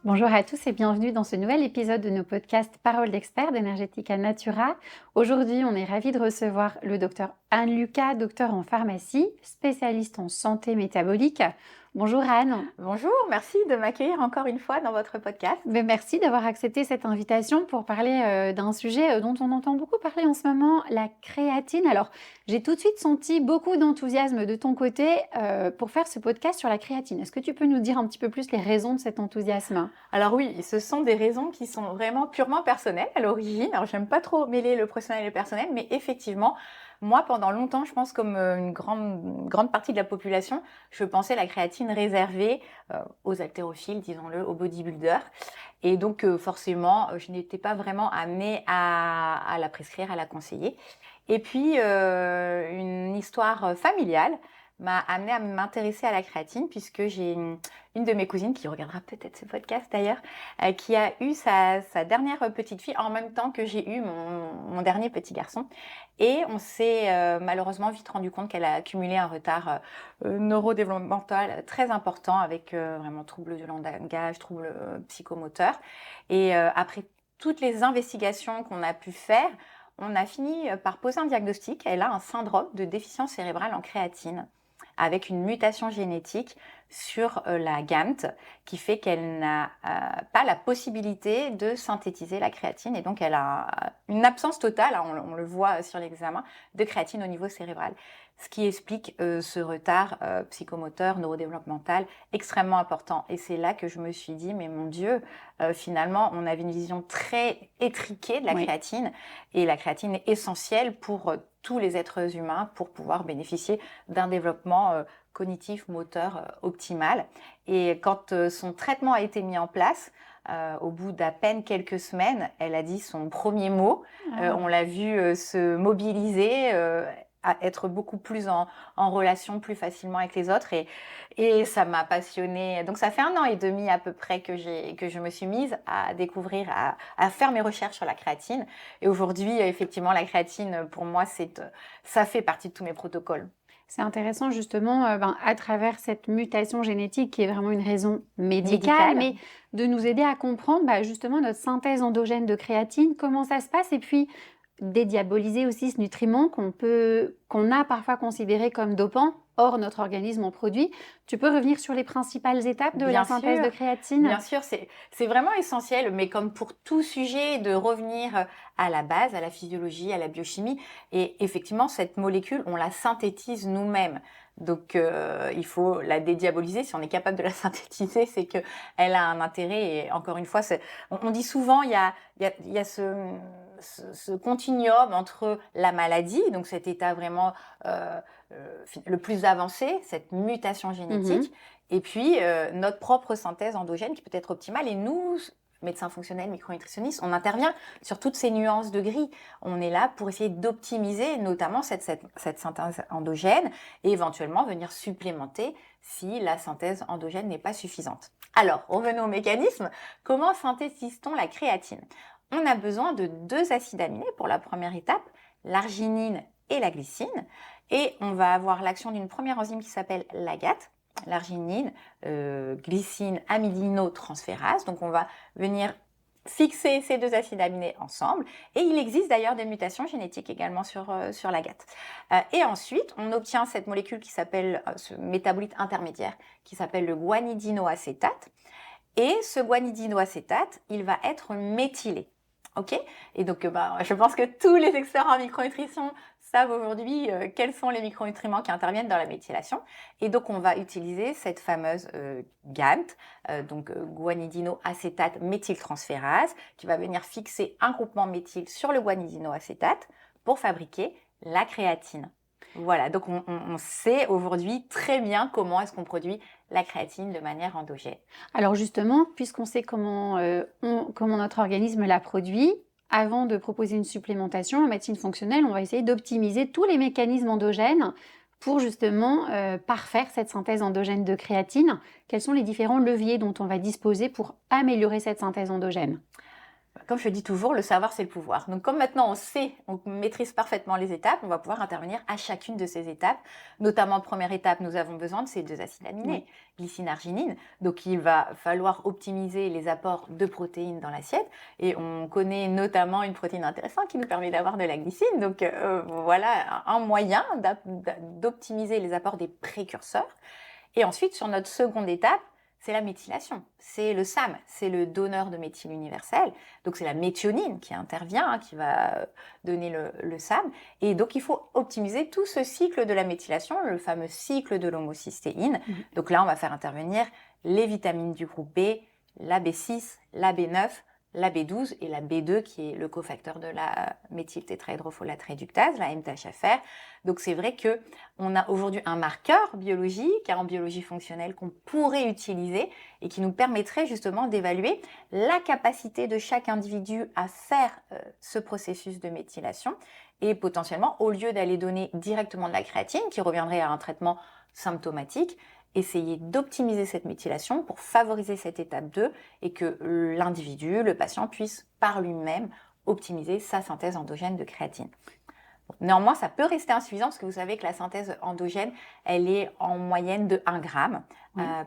Bonjour à tous et bienvenue dans ce nouvel épisode de nos podcasts Paroles d'experts d'Energetica Natura. Aujourd'hui, on est ravis de recevoir le docteur Anne Lucas, docteur en pharmacie, spécialiste en santé métabolique. Bonjour Anne. Bonjour, merci de m'accueillir encore une fois dans votre podcast. Merci d'avoir accepté cette invitation pour parler d'un sujet dont on entend beaucoup parler en ce moment, la créatine. Alors, j'ai tout de suite senti beaucoup d'enthousiasme de ton côté pour faire ce podcast sur la créatine. Est-ce que tu peux nous dire un petit peu plus les raisons de cet enthousiasme? Alors oui, ce sont des raisons qui sont vraiment purement personnelles à l'origine. Alors j'aime pas trop mêler le professionnel et le personnel, mais effectivement, moi pendant longtemps, je pense comme une grande partie de la population, je pensais la créatine réservée aux haltérophiles, disons-le, aux bodybuilders. Et donc forcément, je n'étais pas vraiment amenée à la prescrire, à la conseiller. Et puis une histoire familiale m'a amenée à m'intéresser à la créatine puisque j'ai une de mes cousines qui regardera peut-être ce podcast d'ailleurs, qui a eu sa dernière petite fille en même temps que j'ai eu mon dernier petit garçon. Et on s'est malheureusement vite rendu compte qu'elle a accumulé un retard neurodéveloppemental très important avec vraiment troubles du langage, troubles psychomoteurs. Et après toutes les investigations qu'on a pu faire, on a fini par poser un diagnostic. Elle a un syndrome de déficience cérébrale en créatine avec une mutation génétique sur la GANT qui fait qu'elle n'a pas la possibilité de synthétiser la créatine et donc elle a une absence totale, hein, on le voit sur l'examen, de créatine au niveau cérébral. Ce qui explique ce retard psychomoteur, neurodéveloppemental extrêmement important. Et c'est là que je me suis dit, mais mon Dieu, finalement, on avait une vision très étriquée de la créatine. Et la créatine est essentielle pour tous les êtres humains pour pouvoir bénéficier d'un développement cognitif, moteur optimal. Et quand son traitement a été mis en place, au bout d'à peine quelques semaines, elle a dit son premier mot. On l'a vu se mobiliser, à être beaucoup plus en relation plus facilement avec les autres et ça m'a passionnée. Donc ça fait 1 an et demi à peu près que je me suis mise à découvrir, à faire mes recherches sur la créatine. Et aujourd'hui, effectivement, la créatine, pour moi, ça fait partie de tous mes protocoles. C'est intéressant justement à travers cette mutation génétique qui est vraiment une raison médicale, mais de nous aider à comprendre justement notre synthèse endogène de créatine, comment ça se passe et puis dédiaboliser aussi ce nutriment qu'on a parfois considéré comme dopant. Or, notre organisme en produit. Tu peux revenir sur les principales étapes de la synthèse de créatine? Bien sûr, c'est vraiment essentiel, mais comme pour tout sujet, de revenir à la base, à la physiologie, à la biochimie. Et effectivement, cette molécule, on la synthétise nous-mêmes. Donc, il faut la dédiaboliser. Si on est capable de la synthétiser, c'est que elle a un intérêt. Et encore une fois, on dit souvent, il y a ce continuum entre la maladie, donc cet état vraiment le plus avancé, cette mutation génétique, et puis notre propre synthèse endogène qui peut être optimale. Et nous, médecins fonctionnels, micronutritionnistes, on intervient sur toutes ces nuances de gris. On est là pour essayer d'optimiser notamment cette synthèse endogène et éventuellement venir supplémenter si la synthèse endogène n'est pas suffisante. Alors, revenons au mécanisme. Comment synthétise-t-on la créatine? On a besoin de 2 acides aminés pour la première étape, l'arginine et la glycine. Et on va avoir l'action d'une première enzyme qui s'appelle l'AGAT, l'arginine, glycine, amylinotransférase. Donc on va venir fixer ces 2 acides aminés ensemble. Et il existe d'ailleurs des mutations génétiques également sur l'AGAT. Et ensuite, on obtient cette molécule qui s'appelle, ce métabolite intermédiaire, qui s'appelle le guanidinoacétate. Et ce guanidinoacétate, il va être méthylé. Ok? Et donc, je pense que tous les experts en micronutrition savent aujourd'hui quels sont les micronutriments qui interviennent dans la méthylation. Et donc, on va utiliser cette fameuse GANT, donc guanidinoacétate méthyltransférase, qui va venir fixer un groupement méthyle sur le guanidinoacétate pour fabriquer la créatine. Voilà, donc on sait aujourd'hui très bien comment est-ce qu'on produit la créatine de manière endogène. Alors justement, puisqu'on sait comment notre organisme la produit, avant de proposer une supplémentation en médecine fonctionnelle, on va essayer d'optimiser tous les mécanismes endogènes pour justement parfaire cette synthèse endogène de créatine. Quels sont les différents leviers dont on va disposer pour améliorer cette synthèse endogène? comme je dis toujours, le savoir, c'est le pouvoir. Donc, comme maintenant on maîtrise parfaitement les étapes, on va pouvoir intervenir à chacune de ces étapes. Notamment, première étape, nous avons besoin de ces 2 acides aminés, glycine, arginine. Donc, il va falloir optimiser les apports de protéines dans l'assiette. Et on connaît notamment une protéine intéressante qui nous permet d'avoir de la glycine. Donc, voilà un moyen d'optimiser les apports des précurseurs. Et ensuite, sur notre seconde étape, c'est la méthylation, c'est le SAM, c'est le donneur de méthyle universel. Donc c'est la méthionine qui intervient, qui va donner le SAM. Et donc il faut optimiser tout ce cycle de la méthylation, le fameux cycle de l'homocystéine. Donc là, on va faire intervenir les vitamines du groupe B, la B6, la B9, la B12 et la B2 qui est le cofacteur de la méthyltétrahydrofolate réductase, la MTHFR. Donc c'est vrai que on a aujourd'hui un marqueur biologique, en biologie fonctionnelle qu'on pourrait utiliser et qui nous permettrait justement d'évaluer la capacité de chaque individu à faire ce processus de méthylation et potentiellement, au lieu d'aller donner directement de la créatine qui reviendrait à un traitement symptomatique, essayer d'optimiser cette méthylation pour favoriser cette étape 2 et que l'individu, le patient, puisse par lui-même optimiser sa synthèse endogène de créatine. Néanmoins, ça peut rester insuffisant parce que vous savez que la synthèse endogène, elle est en moyenne de 1 gramme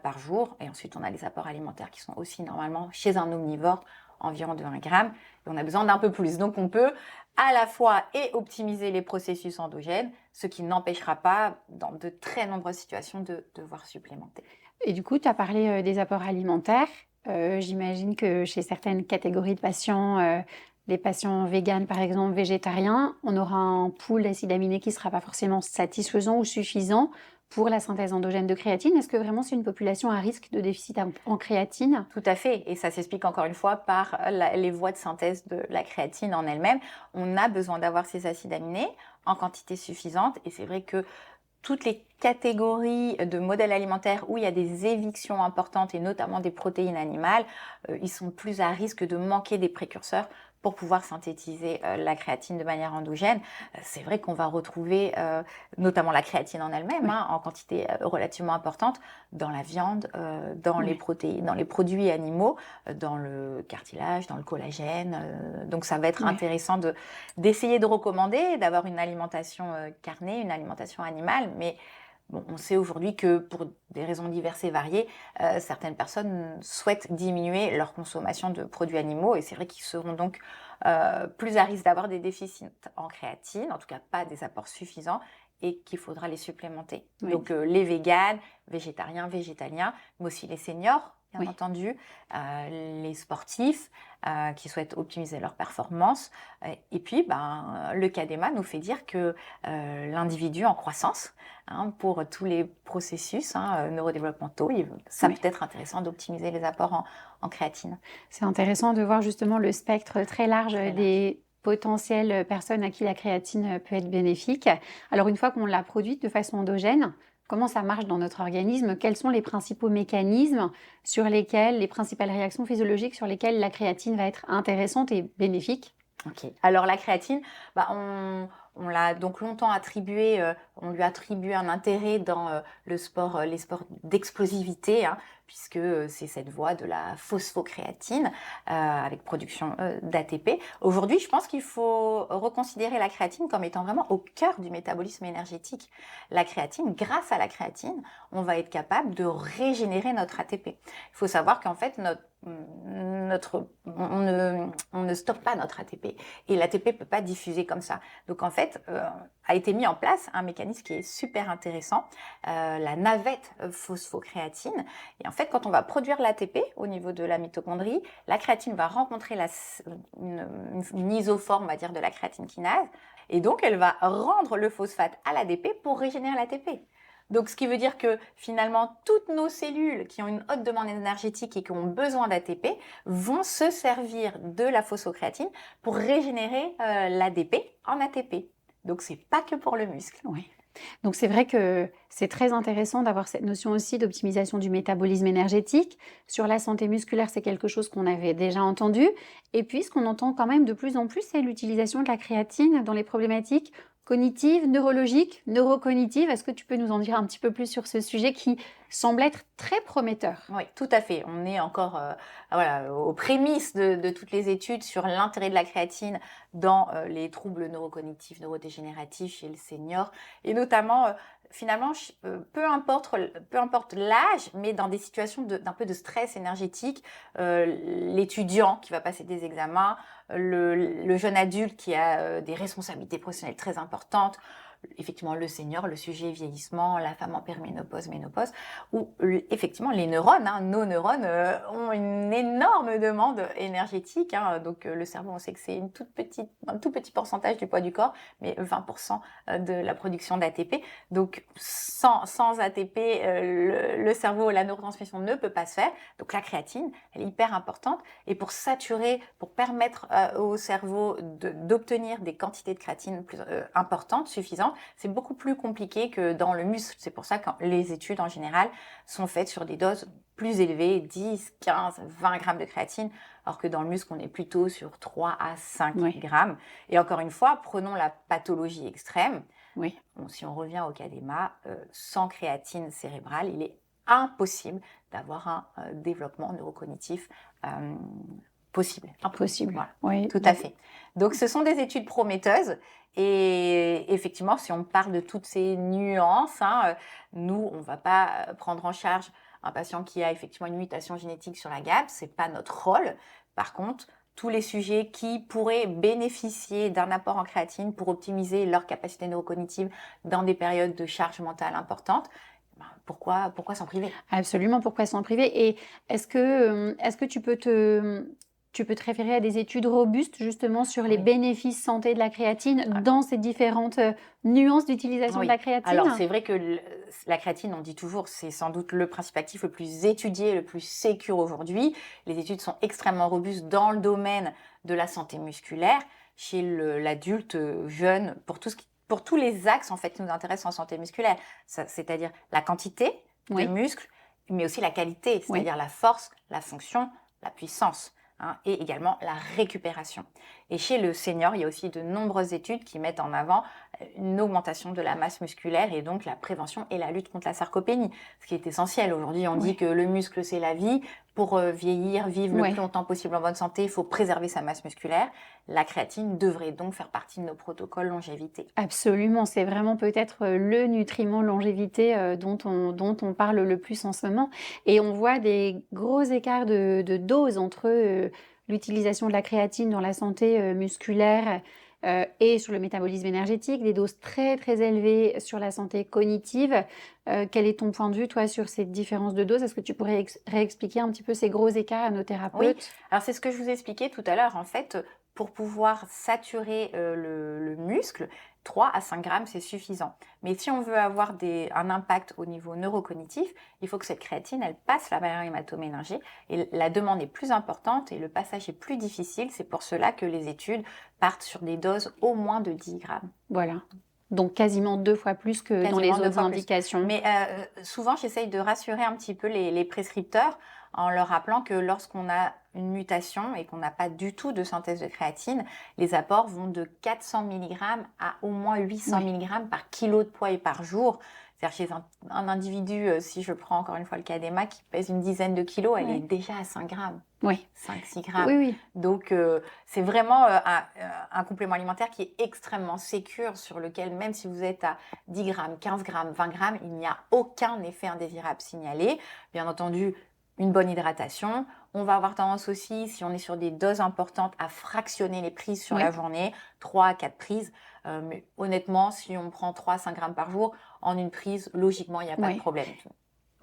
par jour. Et ensuite, on a les apports alimentaires qui sont aussi normalement chez un omnivore environ de 1 gramme. Et on a besoin d'un peu plus. Donc, on peut à la fois optimiser les processus endogènes, ce qui n'empêchera pas, dans de très nombreuses situations, de devoir supplémenter. Et du coup, tu as parlé des apports alimentaires. J'imagine que chez certaines catégories de patients, les patients véganes par exemple, végétariens, on aura un pool d'acides aminés qui ne sera pas forcément satisfaisant ou suffisant pour la synthèse endogène de créatine. Est-ce que vraiment c'est une population à risque de déficit en créatine? Tout à fait, et ça s'explique encore une fois par les voies de synthèse de la créatine en elle-même. On a besoin d'avoir ces acides aminés en quantité suffisante, et c'est vrai que toutes les catégories de modèles alimentaires où il y a des évictions importantes et notamment des protéines animales, ils sont plus à risque de manquer des précurseurs pour pouvoir synthétiser la créatine de manière endogène. C'est vrai qu'on va retrouver notamment la créatine en elle-même en quantité relativement importante dans la viande, dans les protéines, dans les produits animaux, dans le cartilage, dans le collagène. Donc ça va être intéressant d'essayer de recommander, d'avoir une alimentation carnée, une alimentation animale, mais bon, on sait aujourd'hui que pour des raisons diverses et variées, certaines personnes souhaitent diminuer leur consommation de produits animaux et c'est vrai qu'ils seront donc plus à risque d'avoir des déficits en créatine, en tout cas pas des apports suffisants et qu'il faudra les supplémenter. Donc les véganes, végétariens, végétaliens, mais aussi les seniors, bien entendu, les sportifs qui souhaitent optimiser leur performance. Et puis, le CADEMA nous fait dire que l'individu en croissance, pour tous les processus neurodéveloppementaux, ça peut être intéressant d'optimiser les apports en créatine. C'est intéressant de voir justement le spectre très large des potentielles personnes à qui la créatine peut être bénéfique. Alors, une fois qu'on l'a produite de façon endogène, comment ça marche dans notre organisme? Quels sont les principaux mécanismes sur lesquels, les principales réactions physiologiques sur lesquelles la créatine va être intéressante et bénéfique? Ok. Alors la créatine, on l'a donc longtemps attribué, on lui a attribué un intérêt dans les sports d'explosivité, puisque c'est cette voie de la phosphocréatine avec production d'ATP. Aujourd'hui, je pense qu'il faut reconsidérer la créatine comme étant vraiment au cœur du métabolisme énergétique. La créatine, grâce à la créatine, on va être capable de régénérer notre ATP. Il faut savoir qu'en fait, on ne stocke pas notre ATP et l'ATP peut pas diffuser comme ça. Donc en fait, a été mis en place un mécanisme qui est super intéressant, la navette phosphocréatine. Et en fait, quand on va produire l'ATP au niveau de la mitochondrie, la créatine va rencontrer une isoforme, on va dire, de la créatine kinase, et donc elle va rendre le phosphate à l'ADP pour régénérer l'ATP. Donc, ce qui veut dire que finalement, toutes nos cellules qui ont une haute demande énergétique et qui ont besoin d'ATP vont se servir de la phosphocréatine pour régénérer l'ADP en ATP. Donc, c'est pas que pour le muscle. Oui. Donc c'est vrai que c'est très intéressant d'avoir cette notion aussi d'optimisation du métabolisme énergétique. Sur la santé musculaire, c'est quelque chose qu'on avait déjà entendu. Et puis ce qu'on entend quand même de plus en plus, c'est l'utilisation de la créatine dans les problématiques cognitive, neurologique, neurocognitive. Est-ce que tu peux nous en dire un petit peu plus sur ce sujet qui semble être très prometteur? Oui, tout à fait. On est encore voilà, aux prémices de toutes les études sur l'intérêt de la créatine dans les troubles neurocognitifs, neurodégénératifs chez le senior, et notamment, finalement, peu importe l'âge, mais dans des situations d'un peu de stress énergétique, l'étudiant qui va passer des examens, le jeune adulte qui a des responsabilités professionnelles très importantes, effectivement le senior, le sujet vieillissement, la femme en périménopause, ménopause, où effectivement les neurones, nos neurones ont une énorme demande énergétique. Donc le cerveau, on sait que c'est un tout petit pourcentage du poids du corps, mais 20% de la production d'ATP. Donc sans ATP, le cerveau, la neurotransmission ne peut pas se faire. Donc la créatine, elle est hyper importante. Et pour saturer, pour permettre au cerveau d'obtenir des quantités de créatine plus importantes, suffisantes, c'est beaucoup plus compliqué que dans le muscle. C'est pour ça que les études en général sont faites sur des doses plus élevées, 10, 15, 20 grammes de créatine, alors que dans le muscle, on est plutôt sur 3 à 5 grammes. Et encore une fois, prenons la pathologie extrême. Oui. Bon, si on revient au cas d'Emma, sans créatine cérébrale, il est impossible d'avoir un développement neurocognitif possible. Impossible. Voilà. Oui. Tout à fait. Donc, ce sont des études prometteuses. Et effectivement, si on parle de toutes ces nuances, nous, on ne va pas prendre en charge un patient qui a effectivement une mutation génétique sur la GAP. Ce n'est pas notre rôle. Par contre, tous les sujets qui pourraient bénéficier d'un apport en créatine pour optimiser leur capacité neurocognitive dans des périodes de charge mentale importante, pourquoi s'en priver? Absolument, pourquoi s'en priver? Et est-ce que tu peux te référer à des études robustes justement sur les bénéfices santé de la créatine dans ces différentes nuances d'utilisation de la créatine? Alors c'est vrai que la créatine, on dit toujours, c'est sans doute le principe actif le plus étudié, le plus sécure aujourd'hui. Les études sont extrêmement robustes dans le domaine de la santé musculaire, chez l'adulte jeune, pour tous les axes en fait qui nous intéressent en santé musculaire, c'est-à-dire la quantité de muscles, mais aussi la qualité, c'est-à-dire la force, la fonction, la puissance. Et également la récupération. Et chez le senior, il y a aussi de nombreuses études qui mettent en avant une augmentation de la masse musculaire et donc la prévention et la lutte contre la sarcopénie, ce qui est essentiel. Aujourd'hui, on dit que le muscle, c'est la vie. Pour vieillir, vivre le plus longtemps possible en bonne santé, il faut préserver sa masse musculaire. La créatine devrait donc faire partie de nos protocoles longévité. Absolument, c'est vraiment peut-être le nutriment longévité dont on parle le plus en ce moment. Et on voit des gros écarts de doses entre l'utilisation de la créatine dans la santé musculaire et sur le métabolisme énergétique, des doses très très élevées sur la santé cognitive. Quel est ton point de vue, toi, sur ces différences de doses? Est-ce que tu pourrais réexpliquer un petit peu ces gros écarts à nos thérapeutes? Oui, alors c'est ce que je vous expliquais tout à l'heure. En fait, pour pouvoir saturer le muscle, 3 à 5 grammes, c'est suffisant. Mais si on veut avoir un impact au niveau neurocognitif, il faut que cette créatine, elle passe la barrière hémato-méningée. Et la demande est plus importante et le passage est plus difficile. C'est pour cela que les études partent sur des doses au moins de 10 grammes. Voilà. Donc quasiment 2 fois plus que dans les autres indications. Mais souvent, j'essaye de rassurer un petit peu les prescripteurs en leur rappelant que lorsqu'on a une mutation et qu'on n'a pas du tout de synthèse de créatine, les apports vont de 400 mg à au moins 800 mg par kilo de poids et par jour. C'est-à-dire chez un individu, si je prends encore une fois le cas d'Emma, qui pèse une dizaine de kilos, elle est déjà à 5 grammes. 5-6 grammes. Donc, c'est vraiment un complément alimentaire qui est extrêmement sécure, sur lequel, même si vous êtes à 10 grammes, 15 grammes, 20 grammes, il n'y a aucun effet indésirable signalé. Bien entendu, une bonne hydratation. On va avoir tendance aussi, si on est sur des doses importantes, à fractionner les prises sur la journée, 3 à 4 prises. Mais honnêtement, si on prend 3 à 5 grammes par jour, en une prise, logiquement, il n'y a pas de problème.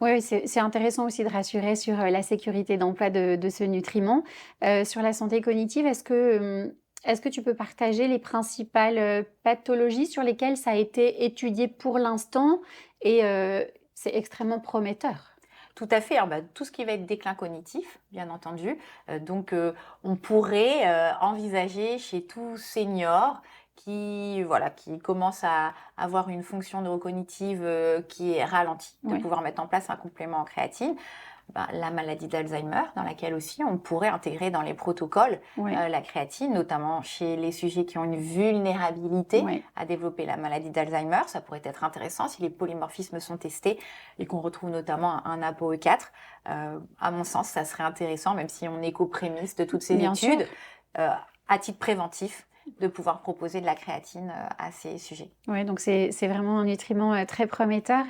Oui, c'est intéressant aussi de rassurer sur la sécurité d'emploi de ce nutriment. Sur la santé cognitive, est-ce que tu peux partager les principales pathologies sur lesquelles ça a été étudié pour l'instant et c'est extrêmement prometteur? Tout à fait. Tout ce qui va être déclin cognitif, bien entendu. Donc, on pourrait envisager chez tout senior qui commence à avoir une fonction neurocognitive qui est ralentie, de pouvoir mettre en place un complément en créatine. la maladie d'Alzheimer, dans laquelle aussi on pourrait intégrer dans les protocoles la créatine, notamment chez les sujets qui ont une vulnérabilité à développer la maladie d'Alzheimer. Ça pourrait être intéressant si les polymorphismes sont testés et qu'on retrouve notamment un ApoE4. À mon sens, ça serait intéressant, même si on est qu'aux prémices de toutes ces études, à titre préventif, de pouvoir proposer de la créatine à ces sujets. Oui, donc c'est vraiment un nutriment très prometteur.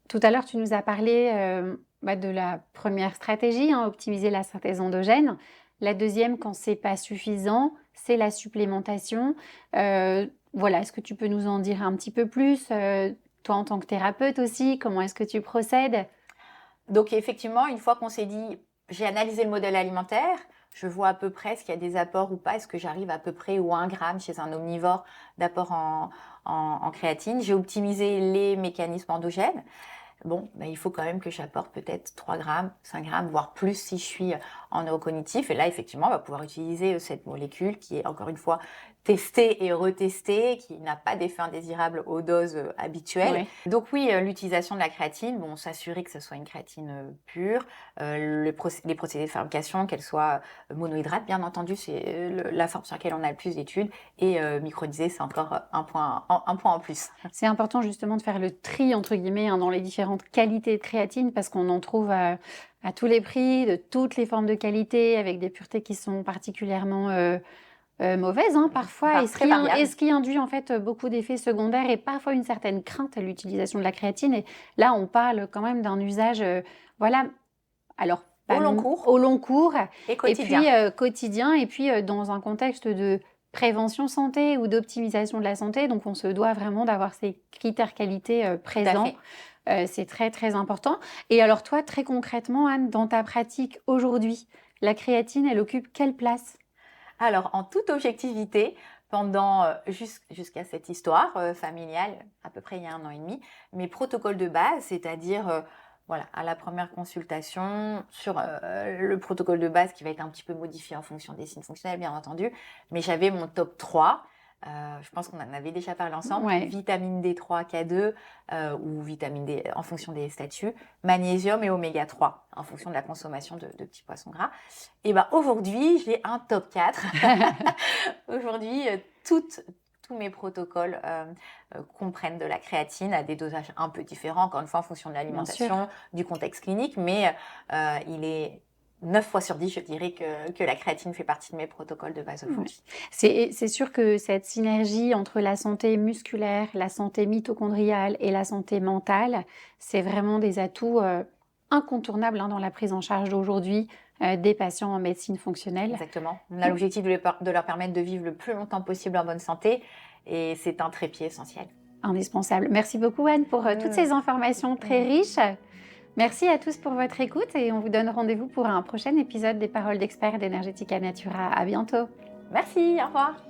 Tout à l'heure, tu nous as parlé de la première stratégie, optimiser la synthèse endogène. La deuxième, quand c'est pas suffisant, c'est la supplémentation. Est-ce que tu peux nous en dire un petit peu plus toi, en tant que thérapeute aussi, comment est-ce que tu procèdes? Donc effectivement, une fois qu'on s'est dit, j'ai analysé le modèle alimentaire, je vois à peu près s'il y a des apports ou pas, est-ce que j'arrive à peu près ou 1 gramme chez un omnivore d'apport en créatine. J'ai optimisé les mécanismes endogènes. Bon, il faut quand même que j'apporte peut-être 3 grammes, 5 grammes, voire plus si je suis en neurocognitif. Et là, effectivement, on va pouvoir utiliser cette molécule qui est, encore une fois, testée et retestée, qui n'a pas d'effet indésirable aux doses habituelles. Donc oui, l'utilisation de la créatine, s'assurer que ce soit une créatine pure, les procédés de fabrication, qu'elle soit monohydrate, bien entendu, c'est la forme sur laquelle on a le plus d'études, et micronisée, c'est encore un point en plus. C'est important justement de faire le tri, entre guillemets, dans les différentes qualités de créatine, parce qu'on en trouve à tous les prix, de toutes les formes de qualité, avec des puretés qui sont particulièrement mauvaises parfois, et ce qui induit en fait beaucoup d'effets secondaires et parfois une certaine crainte à l'utilisation de la créatine. Et là, on parle quand même d'un usage, alors au long cours et quotidien. Et puis quotidien, et puis dans un contexte de prévention santé ou d'optimisation de la santé. Donc, on se doit vraiment d'avoir ces critères qualité présents. C'est très, très important. Et alors, toi, très concrètement, Anne, dans ta pratique aujourd'hui, la créatine, elle occupe quelle place? Alors, en toute objectivité, pendant jusqu'à cette histoire familiale, à peu près il y a 1 an et demi, mes protocoles de base, c'est-à-dire à la première consultation, sur le protocole de base qui va être un petit peu modifié en fonction des signes fonctionnels, bien entendu, mais j'avais mon top 3. Je pense qu'on en avait déjà parlé ensemble. Vitamine D3, K2 ou vitamine D en fonction des statuts, magnésium et oméga 3 en fonction de la consommation de petits poissons gras. Et aujourd'hui, j'ai un top 4. Aujourd'hui, tous mes protocoles comprennent de la créatine à des dosages un peu différents, encore une fois en fonction de l'alimentation, du contexte clinique, mais il est 9 fois sur 10, je dirais que la créatine fait partie de mes protocoles de base aujourd'hui. C'est sûr que cette synergie entre la santé musculaire, la santé mitochondriale et la santé mentale, c'est vraiment des atouts incontournables dans la prise en charge d'aujourd'hui des patients en médecine fonctionnelle. Exactement. On a l'objectif de leur permettre de vivre le plus longtemps possible en bonne santé, et c'est un trépied essentiel. Indispensable. Merci beaucoup, Anne, pour toutes ces informations très riches. Merci à tous pour votre écoute, et on vous donne rendez-vous pour un prochain épisode des Paroles d'experts d'Energetica Natura. À bientôt. Merci, au revoir.